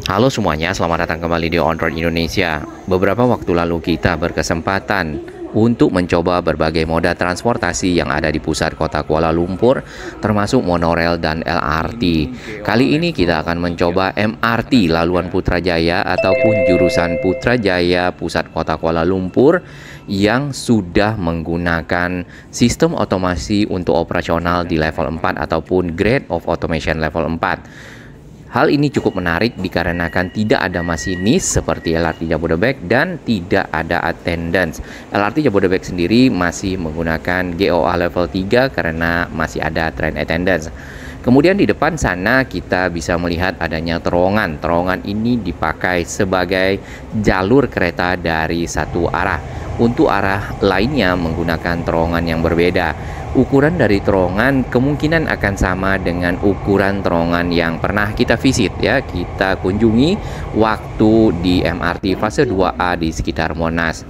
Halo semuanya, selamat datang kembali di On Road Indonesia. Beberapa waktu lalu kita berkesempatan untuk mencoba berbagai moda transportasi yang ada di pusat kota Kuala Lumpur, termasuk monorail dan LRT. Kali ini kita akan mencoba MRT Laluan Putrajaya ataupun jurusan Putrajaya pusat kota Kuala Lumpur yang sudah menggunakan sistem otomasi untuk operasional di level 4 ataupun Grade of Automation level 4. Hal ini cukup menarik dikarenakan tidak ada masinis seperti LRT Jabodebek dan tidak ada attendance. LRT Jabodebek sendiri masih menggunakan GOA level 3 karena masih ada train attendance. Kemudian di depan sana kita bisa melihat adanya terowongan. Terowongan ini dipakai sebagai jalur kereta dari satu arah. Untuk arah lainnya menggunakan terowongan yang berbeda. Ukuran dari terowongan kemungkinan akan sama dengan ukuran terowongan yang pernah kita visit ya, kita kunjungi waktu di MRT fase 2A di sekitar Monas.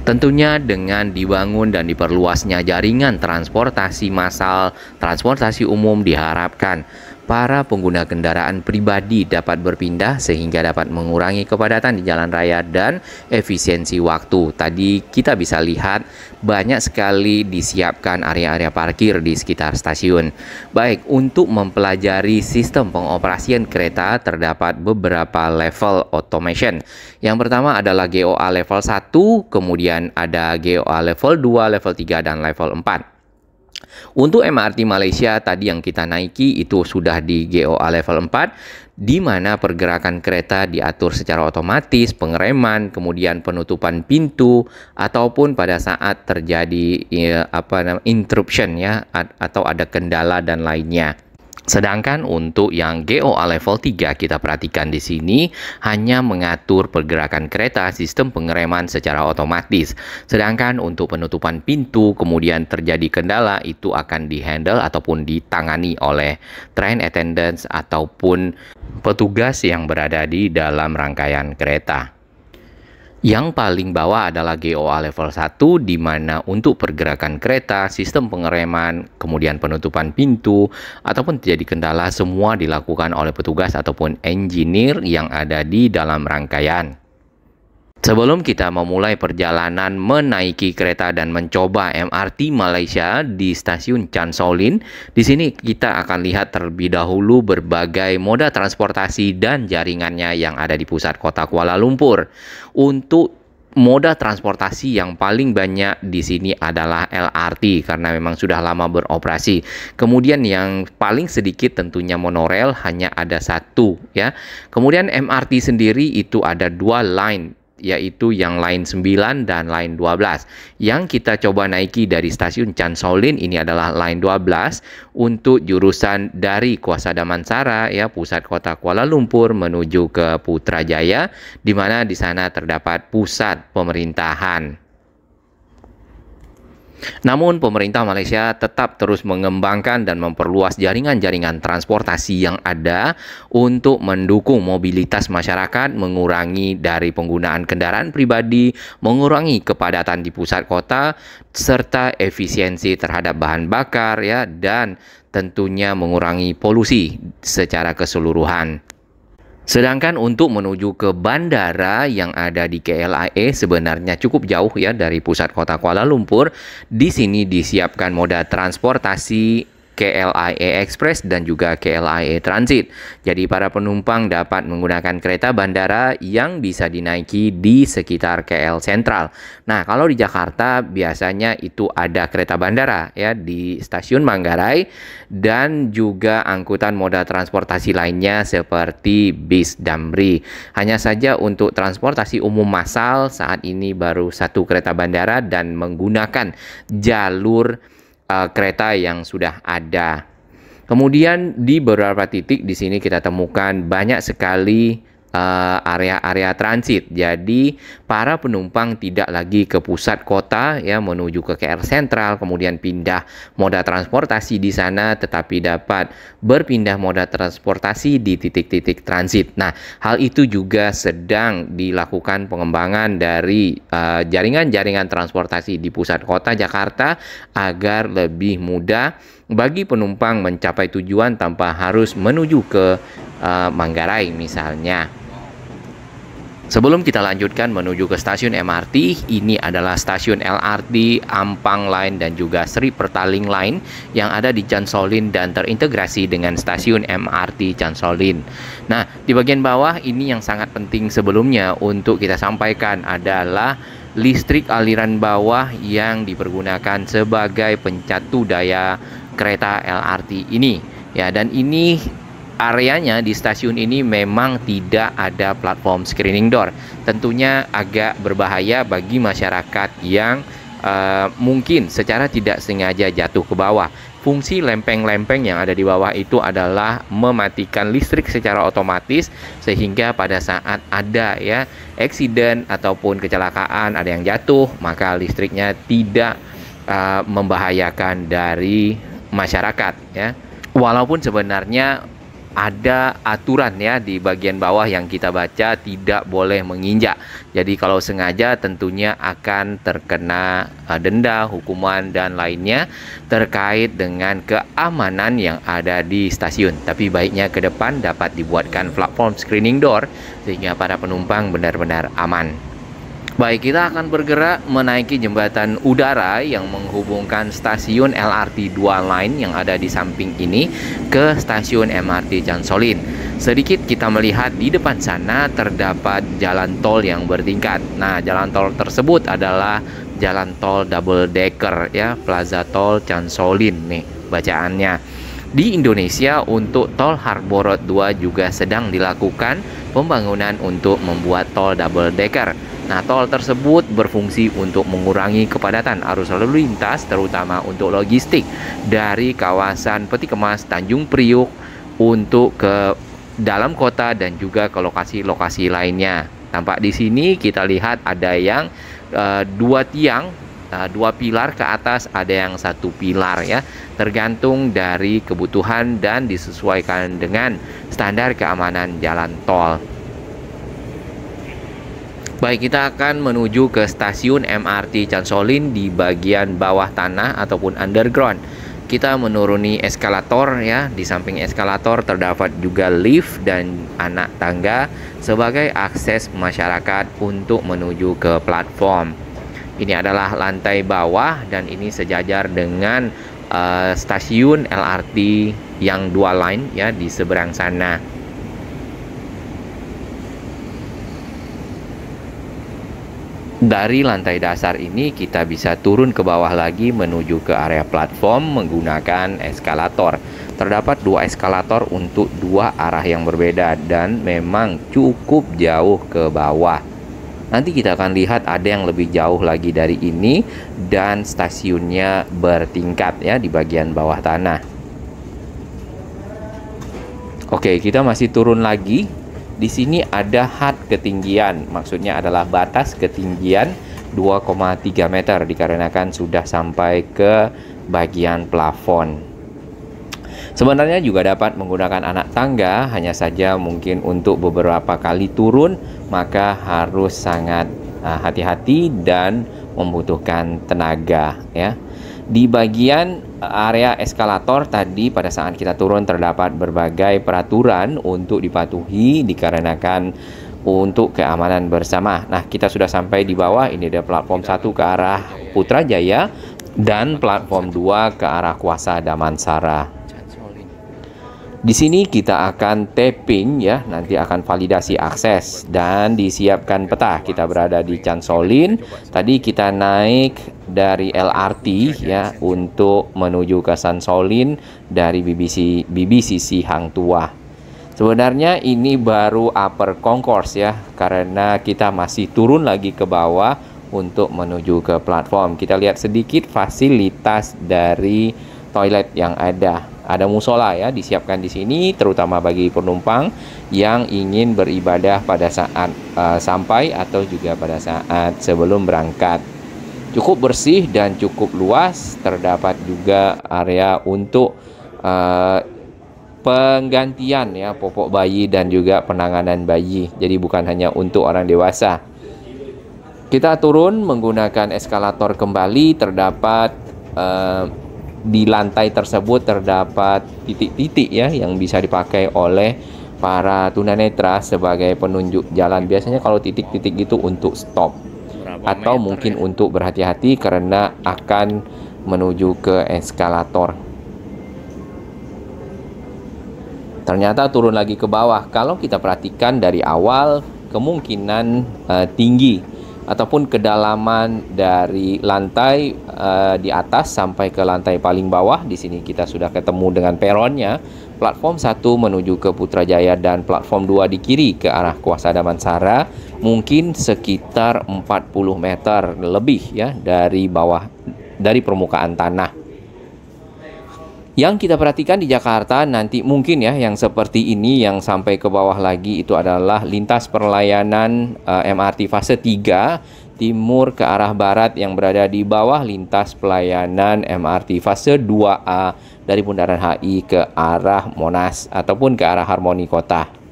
Tentunya dengan dibangun dan diperluasnya jaringan transportasi massal, transportasi umum diharapkan para pengguna kendaraan pribadi dapat berpindah sehingga dapat mengurangi kepadatan di jalan raya dan efisiensi waktu. Tadi kita bisa lihat banyak sekali disiapkan area-area parkir di sekitar stasiun. Baik, untuk mempelajari sistem pengoperasian kereta terdapat beberapa level automation. Yang pertama adalah GOA level 1, kemudian ada GOA level 2, level 3, dan level 4. Untuk MRT Malaysia tadi yang kita naiki itu sudah di GOA level 4, di mana pergerakan kereta diatur secara otomatis, pengereman, kemudian penutupan pintu, ataupun pada saat terjadi interruption ya, atau ada kendala dan lainnya. Sedangkan untuk yang GOA level 3 kita perhatikan di sini hanya mengatur pergerakan kereta sistem pengereman secara otomatis. Sedangkan untuk penutupan pintu kemudian terjadi kendala itu akan dihandle ataupun ditangani oleh train attendants ataupun petugas yang berada di dalam rangkaian kereta. Yang paling bawah adalah GOA level 1 di mana untuk pergerakan kereta, sistem pengereman, kemudian penutupan pintu ataupun terjadi kendala semua dilakukan oleh petugas ataupun engineer yang ada di dalam rangkaian. Sebelum kita memulai perjalanan menaiki kereta dan mencoba MRT Malaysia di stasiun Chan Solin, di sini kita akan lihat terlebih dahulu berbagai moda transportasi dan jaringannya yang ada di pusat kota Kuala Lumpur. Untuk moda transportasi yang paling banyak di sini adalah LRT karena memang sudah lama beroperasi. Kemudian yang paling sedikit tentunya monorail hanya ada satu ya. Kemudian MRT sendiri itu ada dua line, yaitu yang line 9 dan line 12. Yang kita coba naiki dari stasiun Chan Solin ini adalah line 12 untuk jurusan dari Kuasa Damansara ya, pusat kota Kuala Lumpur menuju ke Putrajaya, di mana di sana terdapat pusat pemerintahan. Namun pemerintah Malaysia tetap terus mengembangkan dan memperluas jaringan-jaringan transportasi yang ada untuk mendukung mobilitas masyarakat, mengurangi dari penggunaan kendaraan pribadi, mengurangi kepadatan di pusat kota, serta efisiensi terhadap bahan bakar ya, dan tentunya mengurangi polusi secara keseluruhan. Sedangkan untuk menuju ke bandara yang ada di KLIA sebenarnya cukup jauh ya dari pusat kota Kuala Lumpur. Di sini disiapkan moda transportasi KLIA Express dan juga KLIA Transit. Jadi para penumpang dapat menggunakan kereta bandara yang bisa dinaiki di sekitar KL Sentral. Nah, kalau di Jakarta biasanya itu ada kereta bandara ya di stasiun Manggarai dan juga angkutan moda transportasi lainnya seperti bis Damri. Hanya saja untuk transportasi umum massal saat ini baru satu kereta bandara dan menggunakan jalur kereta yang sudah ada. Kemudian di beberapa titik di sini kita temukan banyak sekali area-area transit. Jadi para penumpang tidak lagi ke pusat kota ya menuju ke KL Sentral kemudian pindah moda transportasi di sana, tetapi dapat berpindah moda transportasi di titik-titik transit. Nah, hal itu juga sedang dilakukan pengembangan dari jaringan-jaringan transportasi di pusat kota Jakarta agar lebih mudah bagi penumpang mencapai tujuan tanpa harus menuju ke Manggarai misalnya. Sebelum kita lanjutkan menuju ke stasiun MRT, ini adalah stasiun LRT Ampang Line dan juga Sri Petaling Line yang ada di Chansolin dan terintegrasi dengan stasiun MRT Chansolin. Nah, di bagian bawah ini yang sangat penting sebelumnya untuk kita sampaikan adalah listrik aliran bawah yang dipergunakan sebagai pencatu daya kereta LRT ini. Ya, dan ini areanya di stasiun ini memang tidak ada platform screening door. Tentunya agak berbahaya bagi masyarakat yang mungkin secara tidak sengaja jatuh ke bawah. Fungsi lempeng-lempeng yang ada di bawah itu adalah mematikan listrik secara otomatis, sehingga pada saat ada ya eksiden ataupun kecelakaan, ada yang jatuh, maka listriknya tidak membahayakan dari masyarakat ya. Walaupun sebenarnya ada aturan ya di bagian bawah yang kita baca tidak boleh menginjak. Jadi kalau sengaja tentunya akan terkena denda, hukuman dan lainnya terkait dengan keamanan yang ada di stasiun. Tapi baiknya ke depan dapat dibuatkan platform screening door sehingga para penumpang benar-benar aman. Baik, kita akan bergerak menaiki jembatan udara yang menghubungkan stasiun LRT Dual Line yang ada di samping ini ke stasiun MRT Chansolin. Sedikit kita melihat di depan sana terdapat jalan tol yang bertingkat. Nah, jalan tol tersebut adalah jalan tol double decker ya, Plaza Tol Chansolin nih bacaannya. Di Indonesia untuk tol Harbor Road 2 juga sedang dilakukan pembangunan untuk membuat tol double decker. Nah, tol tersebut berfungsi untuk mengurangi kepadatan arus lalu lintas, terutama untuk logistik dari kawasan Peti Kemas, Tanjung Priuk untuk ke dalam kota dan juga ke lokasi-lokasi lainnya. Tampak di sini kita lihat ada yang dua tiang, dua pilar ke atas, ada yang satu pilar ya, tergantung dari kebutuhan dan disesuaikan dengan standar keamanan jalan tol. Baik, kita akan menuju ke stasiun MRT Chansolin di bagian bawah tanah ataupun underground. Kita menuruni eskalator ya, di samping eskalator terdapat juga lift dan anak tangga sebagai akses masyarakat untuk menuju ke platform. Ini adalah lantai bawah dan ini sejajar dengan stasiun LRT yang dual line ya di seberang sana. Dari lantai dasar ini kita bisa turun ke bawah lagi menuju ke area platform menggunakan eskalator. Terdapat dua eskalator untuk dua arah yang berbeda dan memang cukup jauh ke bawah. Nanti kita akan lihat ada yang lebih jauh lagi dari ini dan stasiunnya bertingkat ya di bagian bawah tanah. Oke, kita masih turun lagi. Di sini ada had ketinggian, maksudnya adalah batas ketinggian 2,3 meter dikarenakan sudah sampai ke bagian plafon. Sebenarnya juga dapat menggunakan anak tangga, hanya saja mungkin untuk beberapa kali turun maka harus sangat hati-hati dan membutuhkan tenaga ya. Di bagian area eskalator tadi pada saat kita turun terdapat berbagai peraturan untuk dipatuhi dikarenakan untuk keamanan bersama. Nah, kita sudah sampai di bawah. Ini ada platform 1 ke arah Putrajaya dan platform 2 ke arah Kuasa Damansara. Di sini kita akan tapping ya, nanti akan validasi akses dan disiapkan peta. Kita berada di Chansolin. Tadi kita naik dari LRT ya untuk menuju ke Chansolin dari BBCC Hang Tuah. Sebenarnya ini baru upper concourse ya, karena kita masih turun lagi ke bawah untuk menuju ke platform. Kita lihat sedikit fasilitas dari toilet yang ada. Ada musola ya disiapkan di sini terutama bagi penumpang yang ingin beribadah pada saat sampai atau juga pada saat sebelum berangkat. Cukup bersih dan cukup luas. Terdapat juga area untuk penggantian ya popok bayi dan juga penanganan bayi. Jadi bukan hanya untuk orang dewasa. Kita turun menggunakan eskalator kembali. Terdapat di lantai tersebut terdapat titik-titik ya yang bisa dipakai oleh para tunanetra sebagai penunjuk jalan. Biasanya kalau titik-titik itu untuk stop atau mungkin untuk berhati-hati karena akan menuju ke eskalator. Ternyata turun lagi ke bawah. Kalau kita perhatikan dari awal, kemungkinan tinggi ataupun kedalaman dari lantai di atas sampai ke lantai paling bawah. Di sini kita sudah ketemu dengan peronnya. Platform 1 menuju ke Putrajaya dan platform 2 di kiri ke arah Kuasa Damansara mungkin sekitar 40 meter lebih ya dari bawah, dari permukaan tanah. Yang kita perhatikan di Jakarta nanti mungkin ya yang seperti ini, yang sampai ke bawah lagi itu adalah lintas perlayanan MRT fase 3 timur ke arah barat yang berada di bawah lintas pelayanan MRT fase 2A dari Bundaran HI ke arah Monas ataupun ke arah Harmoni Kota.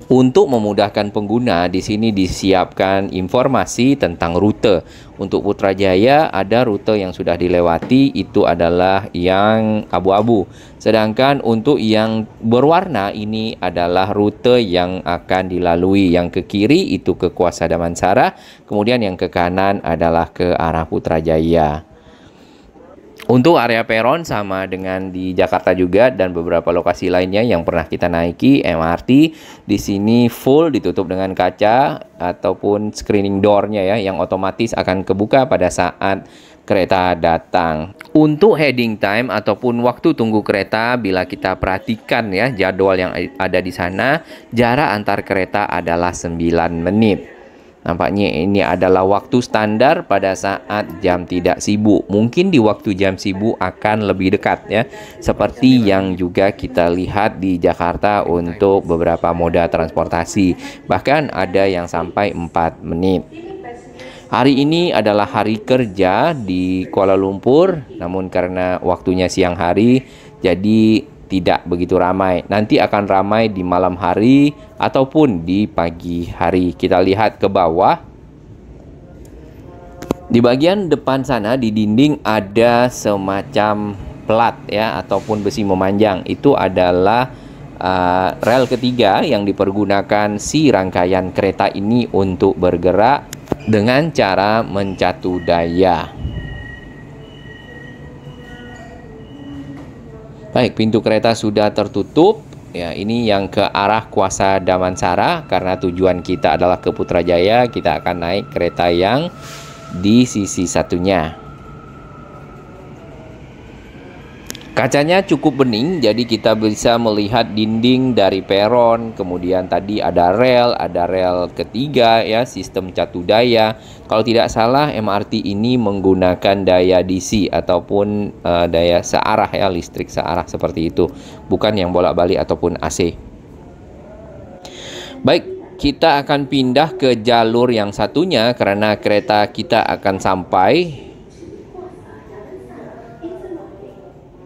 Untuk memudahkan pengguna, di sini disiapkan informasi tentang rute. Untuk Putrajaya ada rute yang sudah dilewati, itu adalah yang abu-abu. Sedangkan untuk yang berwarna ini adalah rute yang akan dilalui. Yang ke kiri itu ke Kuasa Damansara, kemudian yang ke kanan adalah ke arah Putrajaya. Untuk area peron sama dengan di Jakarta juga dan beberapa lokasi lainnya yang pernah kita naiki MRT, di sini full ditutup dengan kaca ataupun screening door-nya ya, yang otomatis akan kebuka pada saat kereta datang. Untuk heading time ataupun waktu tunggu kereta, bila kita perhatikan ya jadwal yang ada di sana, jarak antar kereta adalah 9 menit. Nampaknya ini adalah waktu standar pada saat jam tidak sibuk. Mungkin di waktu jam sibuk akan lebih dekat ya. Seperti yang juga kita lihat di Jakarta untuk beberapa moda transportasi. Bahkan ada yang sampai 4 menit. Hari ini adalah hari kerja di Kuala Lumpur. Namun karena waktunya siang hari, jadi tidak begitu ramai. Nanti akan ramai di malam hari ataupun di pagi hari. Kita lihat ke bawah. Di bagian depan sana di dinding ada semacam plat ya ataupun besi memanjang. Itu adalah rel ketiga yang dipergunakan si rangkaian kereta ini untuk bergerak dengan cara mencatu daya. Baik, pintu kereta sudah tertutup. Ya, ini yang ke arah Kuasa Damansara. Karena tujuan kita adalah ke Putrajaya, kita akan naik kereta yang di sisi satunya. Kacanya cukup bening, jadi kita bisa melihat dinding dari peron. Kemudian tadi ada rel ketiga ya, sistem catu daya. Kalau tidak salah MRT ini menggunakan daya DC ataupun daya searah ya, listrik searah seperti itu. Bukan yang bolak-balik ataupun AC. Baik, kita akan pindah ke jalur yang satunya karena kereta kita akan sampai.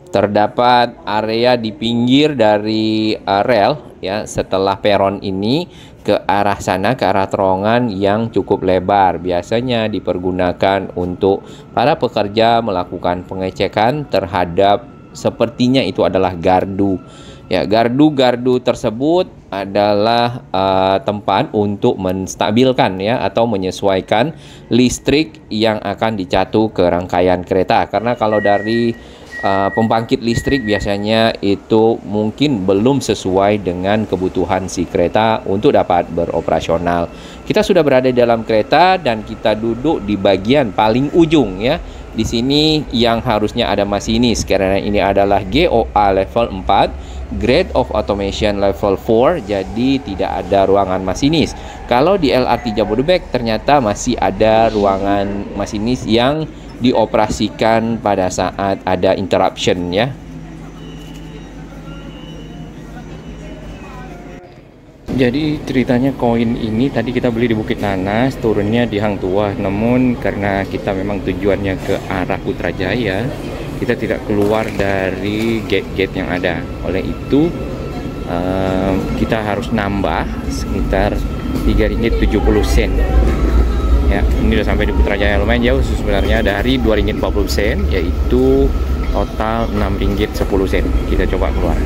Terdapat area di pinggir dari rel ya, setelah peron ini ke arah sana, ke arah terowongan yang cukup lebar. Biasanya dipergunakan untuk para pekerja melakukan pengecekan terhadap, sepertinya itu adalah gardu. Ya, gardu-gardu tersebut adalah tempat untuk menstabilkan ya atau menyesuaikan listrik yang akan dicatu ke rangkaian kereta. Karena kalau dari pembangkit listrik biasanya itu mungkin belum sesuai dengan kebutuhan si kereta untuk dapat beroperasional. Kita sudah berada di dalam kereta dan kita duduk di bagian paling ujung ya. Di sini yang harusnya ada masinis karena ini adalah GOA level 4, Grade of Automation level 4, jadi tidak ada ruangan masinis. Kalau di LRT Jabodebek ternyata masih ada ruangan masinis yang dioperasikan pada saat ada interruption ya. Jadi ceritanya koin ini tadi kita beli di Bukit Nanas, turunnya di Hang Tuah. Namun karena kita memang tujuannya ke arah Putrajaya, kita tidak keluar dari gate-gate yang ada. Oleh itu kita harus nambah sekitar Rp3.70. Ya, ini udah sampai di Putrajaya, lumayan jauh sebenarnya dari Rp2.40, yaitu total Rp6.10. Kita coba keluar.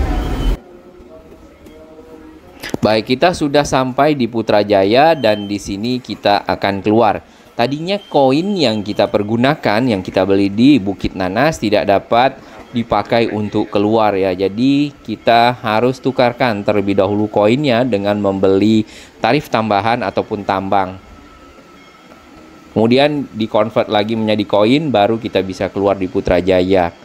Baik, kita sudah sampai di Putrajaya dan di sini kita akan keluar. Tadinya koin yang kita pergunakan, yang kita beli di Bukit Nanas tidak dapat dipakai untuk keluar ya. Jadi kita harus tukarkan terlebih dahulu koinnya dengan membeli tarif tambahan ataupun tambang. Kemudian dikonvert lagi menjadi koin, baru kita bisa keluar di Putrajaya.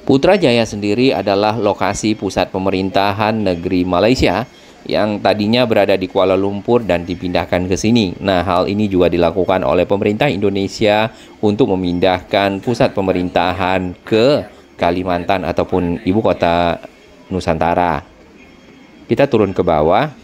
Putrajaya sendiri adalah lokasi pusat pemerintahan negeri Malaysia yang tadinya berada di Kuala Lumpur dan dipindahkan ke sini. Nah, hal ini juga dilakukan oleh pemerintah Indonesia untuk memindahkan pusat pemerintahan ke Kalimantan ataupun ibu kota Nusantara. Kita turun ke bawah.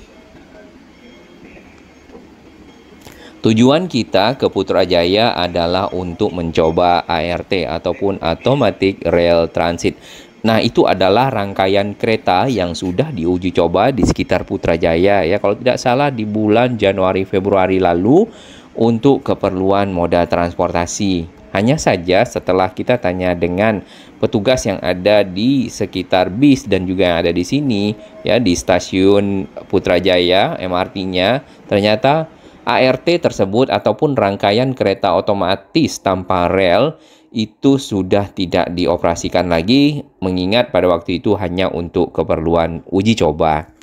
Tujuan kita ke Putrajaya adalah untuk mencoba ART ataupun Automatic Rail Transit. Nah, itu adalah rangkaian kereta yang sudah diuji coba di sekitar Putrajaya ya. Kalau tidak salah di bulan Januari Februari lalu untuk keperluan moda transportasi. Hanya saja setelah kita tanya dengan petugas yang ada di sekitar bis dan juga yang ada di sini ya di stasiun Putrajaya MRT-nya, ternyata ART tersebut ataupun rangkaian kereta otomatis tanpa rel itu sudah tidak dioperasikan lagi, mengingat pada waktu itu hanya untuk keperluan uji coba.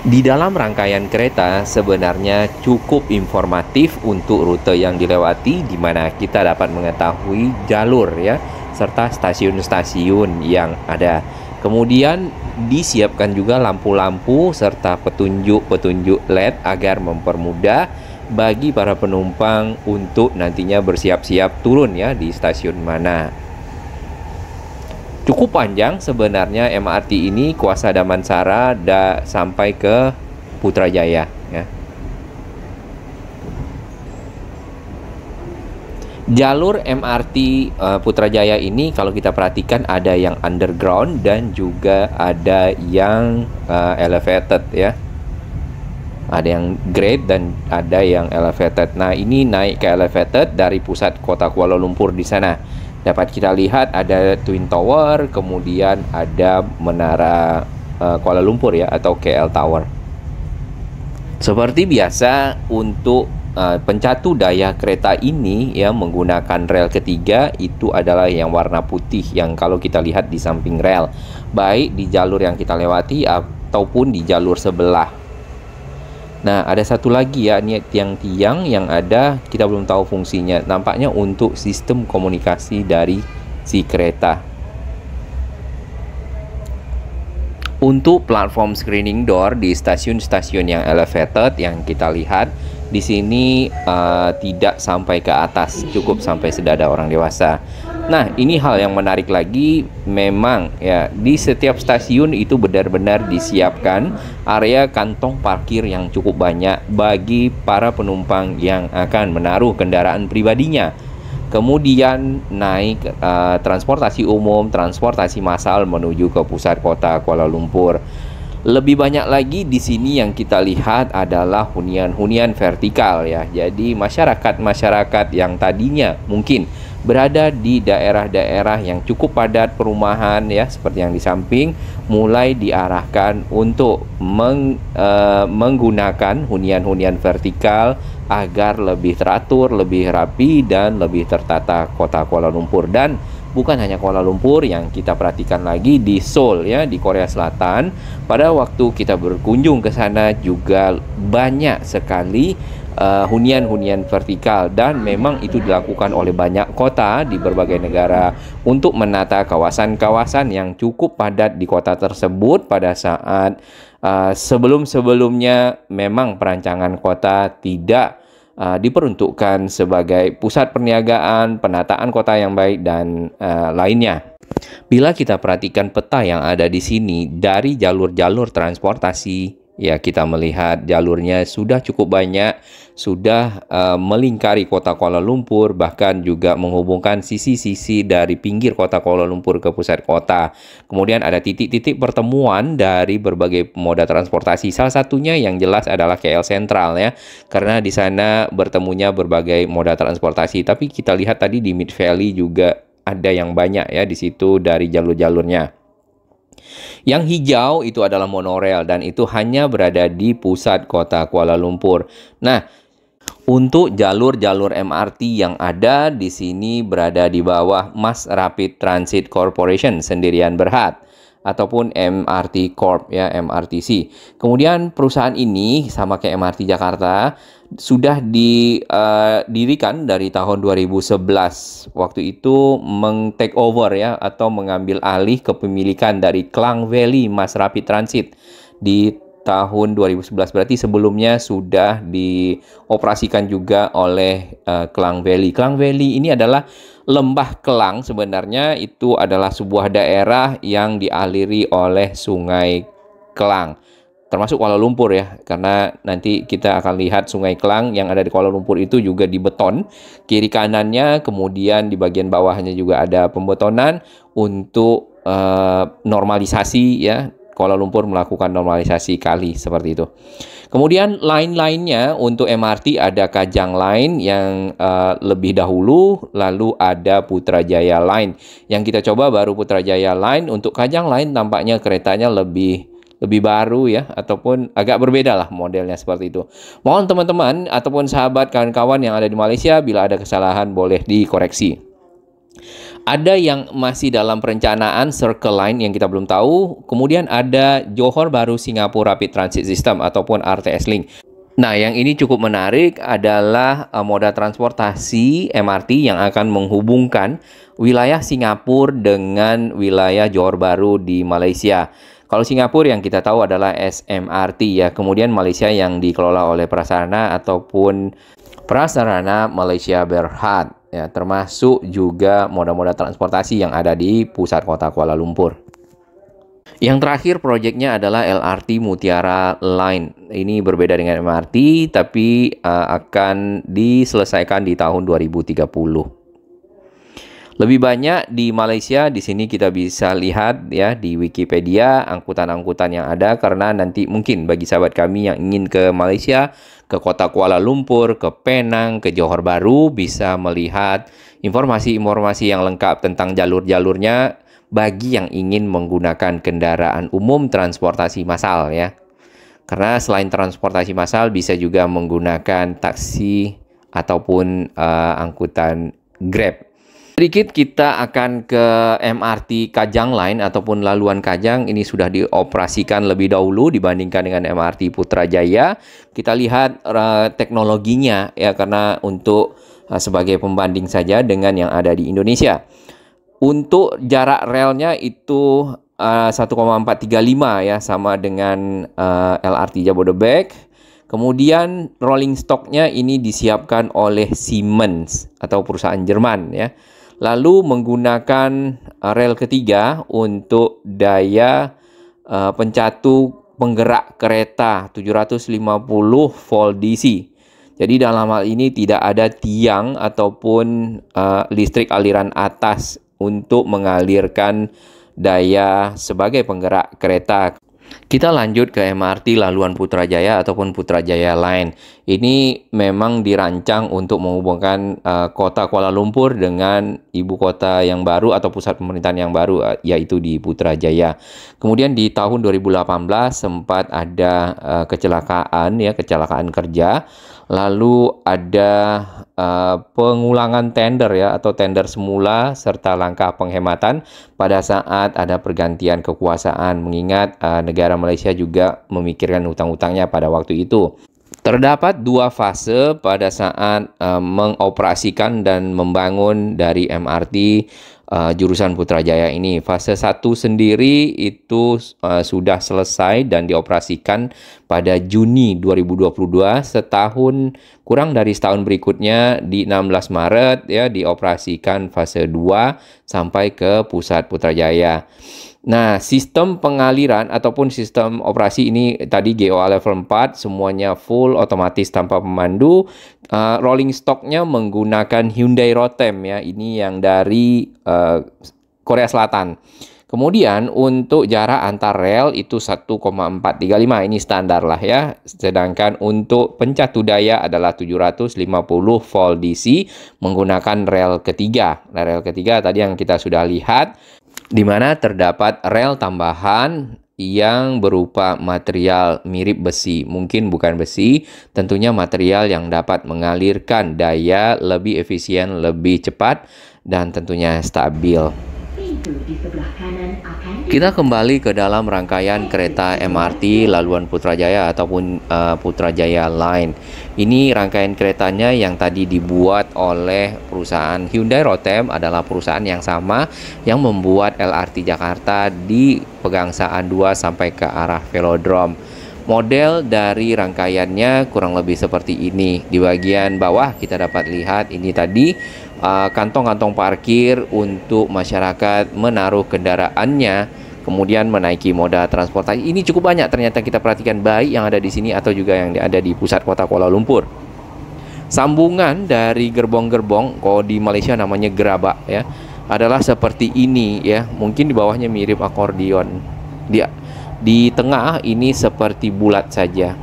Di dalam rangkaian kereta sebenarnya cukup informatif untuk rute yang dilewati, di mana kita dapat mengetahui jalur ya serta stasiun-stasiun yang ada. Kemudian disiapkan juga lampu-lampu serta petunjuk-petunjuk LED agar mempermudah bagi para penumpang untuk nantinya bersiap-siap turun ya di stasiun mana. Cukup panjang sebenarnya MRT ini, Kuasa Damansara sampai ke Putrajaya ya. Jalur MRT Putrajaya ini kalau kita perhatikan ada yang underground dan juga ada yang elevated ya. Ada yang grade dan ada yang elevated. Nah, ini naik ke elevated dari pusat kota Kuala Lumpur di sana. Dapat kita lihat ada Twin Tower, kemudian ada Menara Kuala Lumpur ya atau KL Tower. Seperti biasa untuk pencatu daya kereta ini ya menggunakan rel ketiga itu adalah yang warna putih yang kalau kita lihat di samping rel, baik di jalur yang kita lewati ataupun di jalur sebelah. Nah, ada satu lagi ya, ini tiang-tiang yang ada, kita belum tahu fungsinya. Nampaknya untuk sistem komunikasi dari si kereta. Untuk platform screening door di stasiun-stasiun yang elevated yang kita lihat di sini tidak sampai ke atas, cukup sampai sedada orang dewasa. Nah, ini hal yang menarik lagi, memang ya di setiap stasiun itu benar-benar disiapkan area kantong parkir yang cukup banyak bagi para penumpang yang akan menaruh kendaraan pribadinya. Kemudian naik transportasi umum, transportasi massal menuju ke pusat kota Kuala Lumpur. Lebih banyak lagi di sini yang kita lihat adalah hunian-hunian vertikal ya. Jadi masyarakat yang tadinya mungkin berada di daerah-daerah yang cukup padat perumahan ya, seperti yang di samping, mulai diarahkan untuk menggunakan hunian-hunian vertikal agar lebih teratur, lebih rapi dan lebih tertata kota Kuala Lumpur. Dan bukan hanya Kuala Lumpur, yang kita perhatikan lagi di Seoul ya, di Korea Selatan. Pada waktu kita berkunjung ke sana juga banyak sekali hunian-hunian vertikal, dan memang itu dilakukan oleh banyak kota di berbagai negara untuk menata kawasan-kawasan yang cukup padat di kota tersebut pada saat sebelum-sebelumnya memang perancangan kota tidak diperuntukkan sebagai pusat perniagaan, penataan kota yang baik dan lainnya. Bila kita perhatikan peta yang ada di sini dari jalur-jalur transportasi, ya kita melihat jalurnya sudah cukup banyak, sudah melingkari kota Kuala Lumpur, bahkan juga menghubungkan sisi-sisi dari pinggir kota Kuala Lumpur ke pusat kota. Kemudian ada titik-titik pertemuan dari berbagai moda transportasi. Salah satunya yang jelas adalah KL Sentral ya, karena di sana bertemunya berbagai moda transportasi. Tapi kita lihat tadi di Mid Valley juga ada yang banyak ya di situ dari jalur-jalurnya. Yang hijau itu adalah monorail dan itu hanya berada di pusat kota Kuala Lumpur. Nah, untuk jalur-jalur MRT yang ada di sini berada di bawah Mass Rapid Transit Corporation Sendirian Berhad ataupun MRT Corp ya, MRTC. Kemudian perusahaan ini sama kayak MRT Jakarta sudah didirikan dari tahun 2011. Waktu itu meng-take over ya atau mengambil alih kepemilikan dari Klang Valley Mass Rapid Transit di tahun 2011. Berarti sebelumnya sudah dioperasikan juga oleh Klang Valley. Klang Valley ini adalah lembah Kelang, sebenarnya itu adalah sebuah daerah yang dialiri oleh Sungai Kelang. Termasuk Kuala Lumpur ya, karena nanti kita akan lihat Sungai Kelang yang ada di Kuala Lumpur itu juga dibeton kiri kanannya, kemudian di bagian bawahnya juga ada pembetonan untuk normalisasi ya. Kuala Lumpur melakukan normalisasi kali seperti itu. Kemudian line-lainnya untuk MRT ada Kajang Line yang lebih dahulu, lalu ada Putrajaya Line. Yang kita coba baru Putrajaya Line. Untuk Kajang Line tampaknya keretanya lebih baru ya, ataupun agak berbeda lah modelnya seperti itu. Mohon teman-teman ataupun sahabat kawan-kawan yang ada di Malaysia, bila ada kesalahan boleh dikoreksi. Ada yang masih dalam perencanaan Circle Line yang kita belum tahu. Kemudian ada Johor Bahru Singapura Rapid Transit System ataupun RTS Link. Nah, yang ini cukup menarik adalah moda transportasi MRT yang akan menghubungkan wilayah Singapura dengan wilayah Johor Bahru di Malaysia. Kalau Singapura yang kita tahu adalah SMRT ya. Kemudian Malaysia yang dikelola oleh Prasarana ataupun Prasarana Malaysia Berhad. Ya, termasuk juga moda-moda transportasi yang ada di pusat kota Kuala Lumpur. Yang terakhir proyeknya adalah LRT Mutiara Line. Ini berbeda dengan MRT tapi akan diselesaikan di tahun 2030. Lebih banyak di Malaysia, di sini kita bisa lihat ya di Wikipedia angkutan-angkutan yang ada, karena nanti mungkin bagi sahabat kami yang ingin ke Malaysia, ke kota Kuala Lumpur, ke Penang, ke Johor Bahru, bisa melihat informasi-informasi yang lengkap tentang jalur-jalurnya bagi yang ingin menggunakan kendaraan umum transportasi massal ya. Karena selain transportasi massal bisa juga menggunakan taksi ataupun angkutan Grab. Sedikit kita akan ke MRT Kajang Line ataupun laluan Kajang. Ini sudah dioperasikan lebih dahulu dibandingkan dengan MRT Putrajaya. Kita lihat teknologinya ya, karena untuk sebagai pembanding saja dengan yang ada di Indonesia. Untuk jarak relnya itu 1,435 ya, sama dengan LRT Jabodebek. Kemudian rolling stocknya ini disiapkan oleh Siemens atau perusahaan Jerman ya. Lalu menggunakan rel ketiga untuk daya pencatu penggerak kereta 750 volt DC. Jadi dalam hal ini tidak ada tiang ataupun listrik aliran atas untuk mengalirkan daya sebagai penggerak kereta. Kita lanjut ke MRT laluan Putrajaya ataupun Putrajaya Line. Ini memang dirancang untuk menghubungkan kota Kuala Lumpur dengan ibu kota yang baru atau pusat pemerintahan yang baru, yaitu di Putrajaya. Kemudian di tahun 2018 sempat ada kecelakaan kerja. Lalu ada pengulangan tender ya, atau tender semula serta langkah penghematan pada saat ada pergantian kekuasaan, mengingat negara Malaysia juga memikirkan hutang-hutangnya pada waktu itu. Terdapat dua fase pada saat mengoperasikan dan membangun dari MRT jurusan Putrajaya ini. Fase 1 sendiri itu sudah selesai dan dioperasikan pada Juni 2022, kurang dari setahun berikutnya di 16 Maret ya dioperasikan fase 2 sampai ke pusat Putrajaya. Nah, sistem pengaliran ataupun sistem operasi ini tadi GOA level 4, semuanya full otomatis tanpa pemandu. Rolling stocknya menggunakan Hyundai Rotem ya, ini yang dari Korea Selatan. Kemudian untuk jarak antar rel itu 1,435, ini standar lah ya. Sedangkan untuk pencatu daya adalah 750 volt DC menggunakan rel ketiga. Nah, rel ketiga tadi yang kita sudah lihat di mana terdapat rel tambahan yang berupa material mirip besi. Mungkin bukan besi, tentunya material yang dapat mengalirkan daya lebih efisien, lebih cepat, dan tentunya stabil. Kita kembali ke dalam rangkaian kereta MRT Laluan Putrajaya ataupun Putrajaya Line. Ini rangkaian keretanya yang tadi dibuat oleh perusahaan Hyundai Rotem, adalah perusahaan yang sama yang membuat LRT Jakarta di Pegangsaan 2 sampai ke arah Velodrome. Model dari rangkaiannya kurang lebih seperti ini. Di bagian bawah kita dapat lihat ini tadi kantong-kantong parkir untuk masyarakat menaruh kendaraannya, kemudian menaiki moda transportasi. Ini cukup banyak ternyata kita perhatikan, baik yang ada di sini atau juga yang ada di pusat kota Kuala Lumpur. Sambungan dari gerbong-gerbong, kalau di Malaysia namanya gerabak ya, adalah seperti ini ya. Mungkin di bawahnya mirip akordion. Di tengah ini seperti bulat saja.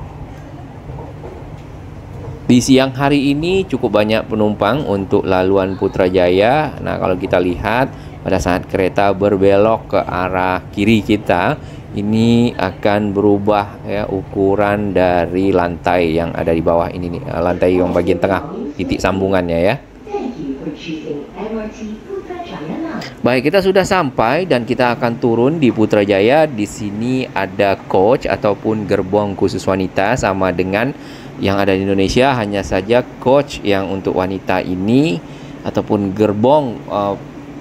Di siang hari ini cukup banyak penumpang untuk laluan Putrajaya. Nah, kalau kita lihat pada saat kereta berbelok ke arah kiri kita, ini akan berubah ya ukuran dari lantai yang ada di bawah ini nih, lantai yang bagian tengah, titik sambungannya ya. Baik, kita sudah sampai dan kita akan turun di Putrajaya. Di sini ada coach ataupun gerbong khusus wanita sama dengan yang ada di Indonesia, hanya saja coach yang untuk wanita ini ataupun gerbong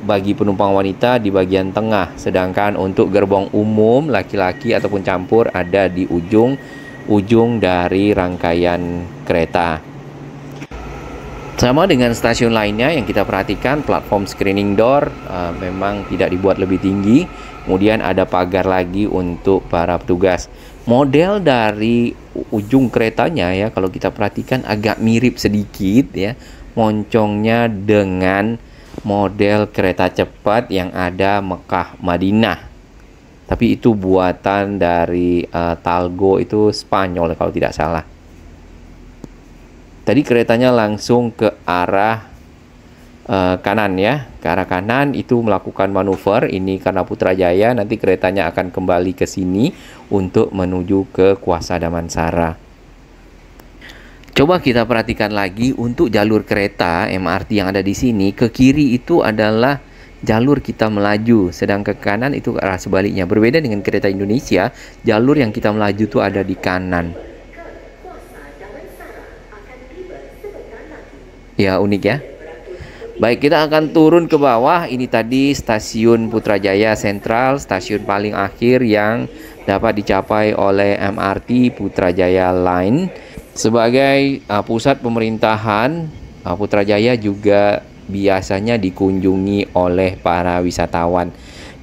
bagi penumpang wanita di bagian tengah, sedangkan untuk gerbong umum laki-laki ataupun campur ada di ujung dari rangkaian kereta. Sama dengan stasiun lainnya yang kita perhatikan, platform screening door memang tidak dibuat lebih tinggi. Kemudian ada pagar lagi untuk para petugas. Model dari ujung keretanya ya, kalau kita perhatikan agak mirip sedikit ya, moncongnya dengan model kereta cepat yang ada Mekah Madinah. Tapi itu buatan dari Talgo, itu Spanyol kalau tidak salah. Tadi keretanya langsung ke arah kanan ya, ke arah kanan itu melakukan manuver. Ini karena Putrajaya, nanti keretanya akan kembali ke sini untuk menuju ke Kuasa Damansara. Coba kita perhatikan lagi untuk jalur kereta MRT yang ada di sini. Ke kiri itu adalah jalur kita melaju, sedang ke kanan itu ke arah sebaliknya. Berbeda dengan kereta Indonesia, jalur yang kita melaju itu ada di kanan. Ya, unik ya. Baik, kita akan turun ke bawah. Ini tadi stasiun Putrajaya Sentral, stasiun paling akhir yang dapat dicapai oleh MRT Putrajaya Line. Sebagai pusat pemerintahan, Putrajaya juga biasanya dikunjungi oleh para wisatawan.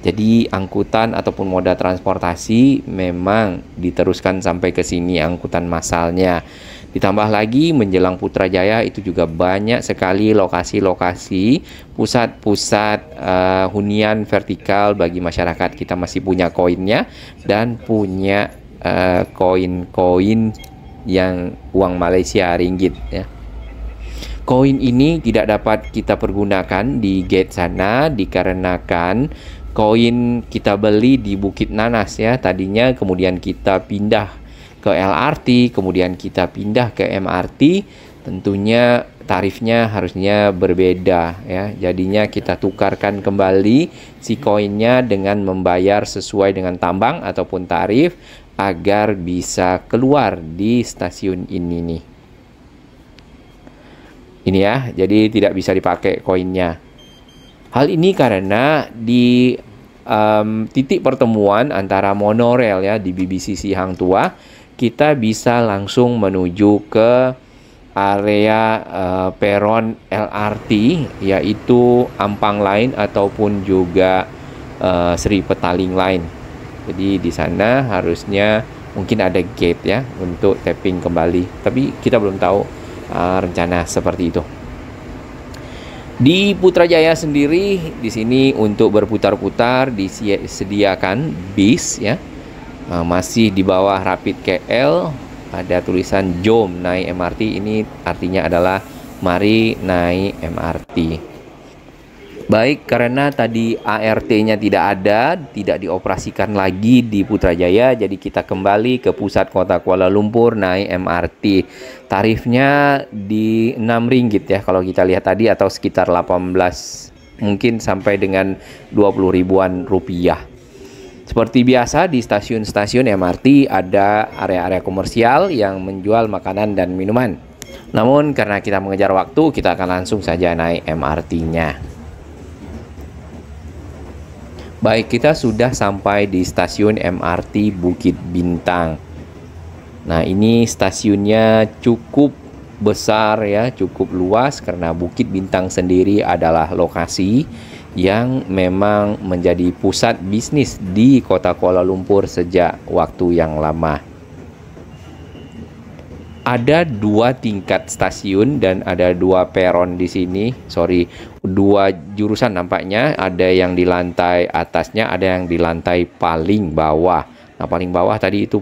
Jadi angkutan ataupun moda transportasi memang diteruskan sampai ke sini angkutan massalnya. Ditambah lagi menjelang Putrajaya itu juga banyak sekali lokasi-lokasi pusat-pusat hunian vertikal bagi masyarakat. Kita masih punya koinnya dan punya koin-koin yang uang Malaysia ringgit ya. Koin ini tidak dapat kita pergunakan di gate sana dikarenakan koin kita beli di Bukit Nanas ya tadinya, kemudian kita pindah ke LRT, kemudian kita pindah ke MRT, tentunya tarifnya harusnya berbeda ya. Jadinya kita tukarkan kembali si koinnya dengan membayar sesuai dengan tambang ataupun tarif agar bisa keluar di stasiun ini nih. Ini ya, jadi tidak bisa dipakai koinnya. Hal ini karena di titik pertemuan antara monorail ya di BBCC Hang Tuah, kita bisa langsung menuju ke area peron LRT, yaitu Ampang Line ataupun juga Sri Petaling Line. Jadi di sana harusnya mungkin ada gate ya untuk tapping kembali, tapi kita belum tahu rencana seperti itu. Di Putrajaya sendiri di sini untuk berputar-putar disediakan bis ya. Masih di bawah Rapid KL, ada tulisan jom naik MRT, ini artinya adalah mari naik MRT. Baik, karena tadi ART-nya tidak ada, tidak dioperasikan lagi di Putrajaya, jadi kita kembali ke pusat kota Kuala Lumpur naik MRT. Tarifnya di 6 ringgit ya kalau kita lihat tadi, atau sekitar 18, mungkin sampai dengan 20 ribuan rupiah. Seperti biasa di stasiun-stasiun MRT ada area-area komersial yang menjual makanan dan minuman. Namun karena kita mengejar waktu, kita akan langsung saja naik MRT-nya. Baik, kita sudah sampai di stasiun MRT Bukit Bintang. Nah, ini stasiunnya cukup besar ya, cukup luas karena Bukit Bintang sendiri adalah lokasi yang memang menjadi pusat bisnis di kota Kuala Lumpur sejak waktu yang lama. Ada 2 tingkat stasiun dan ada 2 peron di sini. Sorry, 2 jurusan nampaknya. Ada yang di lantai atasnya, ada yang di lantai paling bawah. Nah, paling bawah tadi itu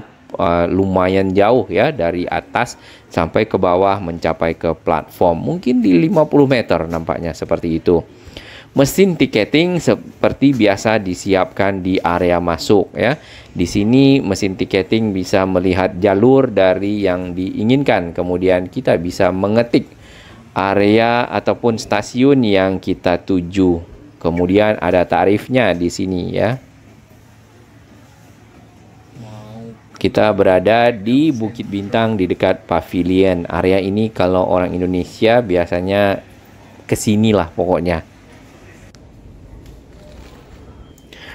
lumayan jauh ya, dari atas sampai ke bawah mencapai ke platform. Mungkin di 50 meter nampaknya seperti itu. Mesin tiketing seperti biasa disiapkan di area masuk ya. Di sini mesin tiketing bisa melihat jalur dari yang diinginkan. Kemudian kita bisa mengetik area ataupun stasiun yang kita tuju. Kemudian ada tarifnya di sini ya. Kita berada di Bukit Bintang di dekat pavilion. Area ini kalau orang Indonesia biasanya kesinilah pokoknya.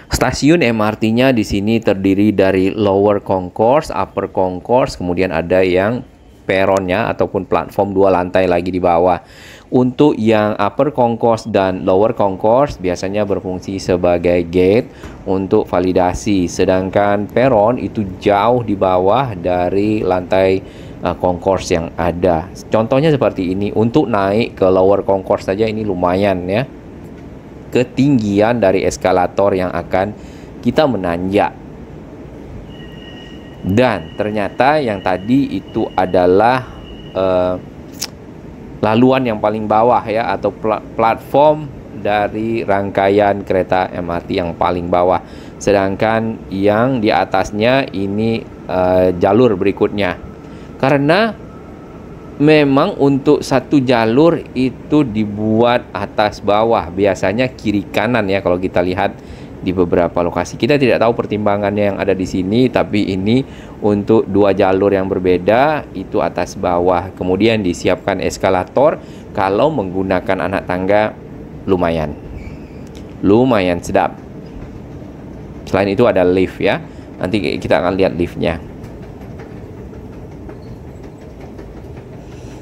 Stasiun MRT-nya di sini terdiri dari lower concourse, upper concourse, kemudian ada yang peronnya ataupun platform 2 lantai lagi di bawah. Untuk yang upper concourse dan lower concourse biasanya berfungsi sebagai gate untuk validasi, sedangkan peron itu jauh di bawah dari lantai concourse yang ada. Contohnya seperti ini, untuk naik ke lower concourse saja ini lumayan ya, ketinggian dari eskalator yang akan kita menanjak. Dan ternyata yang tadi itu adalah laluan yang paling bawah ya, atau platform dari rangkaian kereta MRT yang paling bawah. Sedangkan yang di atasnya ini jalur berikutnya. Karena memang untuk satu jalur itu dibuat atas bawah, biasanya kiri kanan ya kalau kita lihat di beberapa lokasi. Kita tidak tahu pertimbangannya yang ada di sini, tapi ini untuk 2 jalur yang berbeda itu atas bawah. Kemudian disiapkan eskalator. Kalau menggunakan anak tangga lumayan sedap. Selain itu ada lift ya. Nanti kita akan lihat liftnya.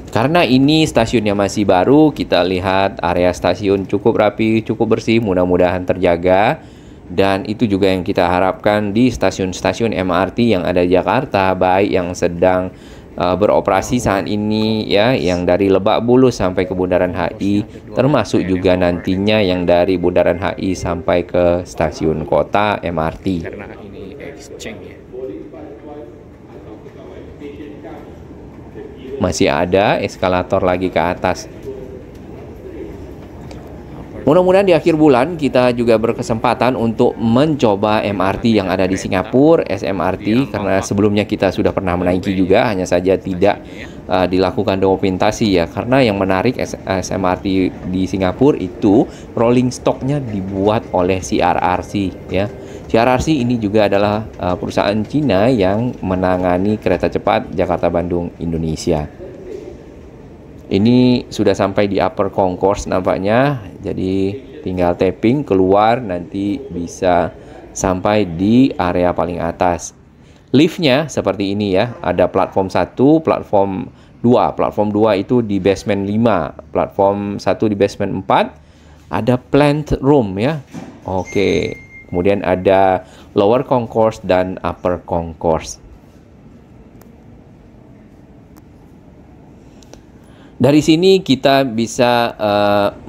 Karena ini stasiunnya masih baru, kita lihat area stasiun cukup rapi, cukup bersih, mudah-mudahan terjaga. Dan itu juga yang kita harapkan di stasiun-stasiun MRT yang ada di Jakarta, baik yang sedang beroperasi saat ini ya, yang dari Lebak Bulus sampai ke Bundaran HI, termasuk juga nantinya yang dari Bundaran HI sampai ke stasiun kota MRT. Karena ini exchange ya. Masih ada eskalator lagi ke atas. Mudah-mudahan di akhir bulan kita juga berkesempatan untuk mencoba MRT yang ada di Singapura, SMRT, karena sebelumnya kita sudah pernah menaiki juga, hanya saja tidak dilakukan dokumentasi ya. Karena yang menarik SMRT di Singapura itu rolling stocknya dibuat oleh CRRC ya. CRRC ini juga adalah perusahaan Cina yang menangani kereta cepat Jakarta-Bandung Indonesia. Ini sudah sampai di upper concourse nampaknya, jadi tinggal tapping keluar, nanti bisa sampai di area paling atas. Liftnya seperti ini ya, ada platform 1, platform 2. Platform 2 itu di basement 5, platform 1 di basement 4. Ada plant room ya. Oke. Kemudian ada lower concourse dan upper concourse. Dari sini kita bisa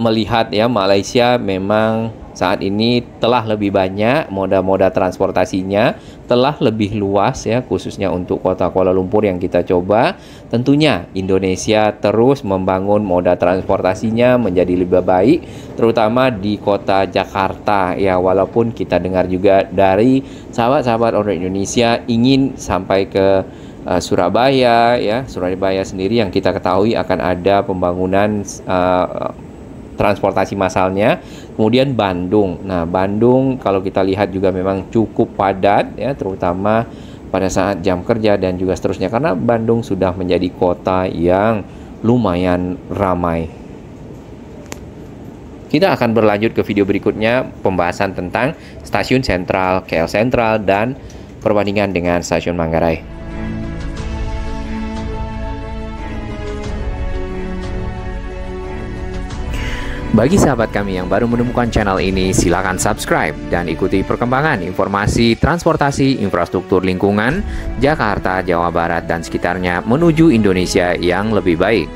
melihat ya, Malaysia memang saat ini telah lebih banyak moda-moda transportasinya, telah lebih luas ya, khususnya untuk kota Kuala Lumpur yang kita coba. Tentunya Indonesia terus membangun moda transportasinya menjadi lebih baik, terutama di kota Jakarta ya, walaupun kita dengar juga dari sahabat-sahabat orang Indonesia ingin sampai ke Surabaya ya, Surabaya sendiri yang kita ketahui akan ada pembangunan transportasi massalnya. Kemudian Bandung. Nah, Bandung kalau kita lihat juga memang cukup padat ya, terutama pada saat jam kerja dan juga seterusnya, karena Bandung sudah menjadi kota yang lumayan ramai. Kita akan berlanjut ke video berikutnya, pembahasan tentang stasiun sentral, KL Sentral, dan perbandingan dengan stasiun Manggarai. Bagi sahabat kami yang baru menemukan channel ini, silakan subscribe dan ikuti perkembangan informasi transportasi infrastruktur lingkungan Jakarta, Jawa Barat, dan sekitarnya menuju Indonesia yang lebih baik.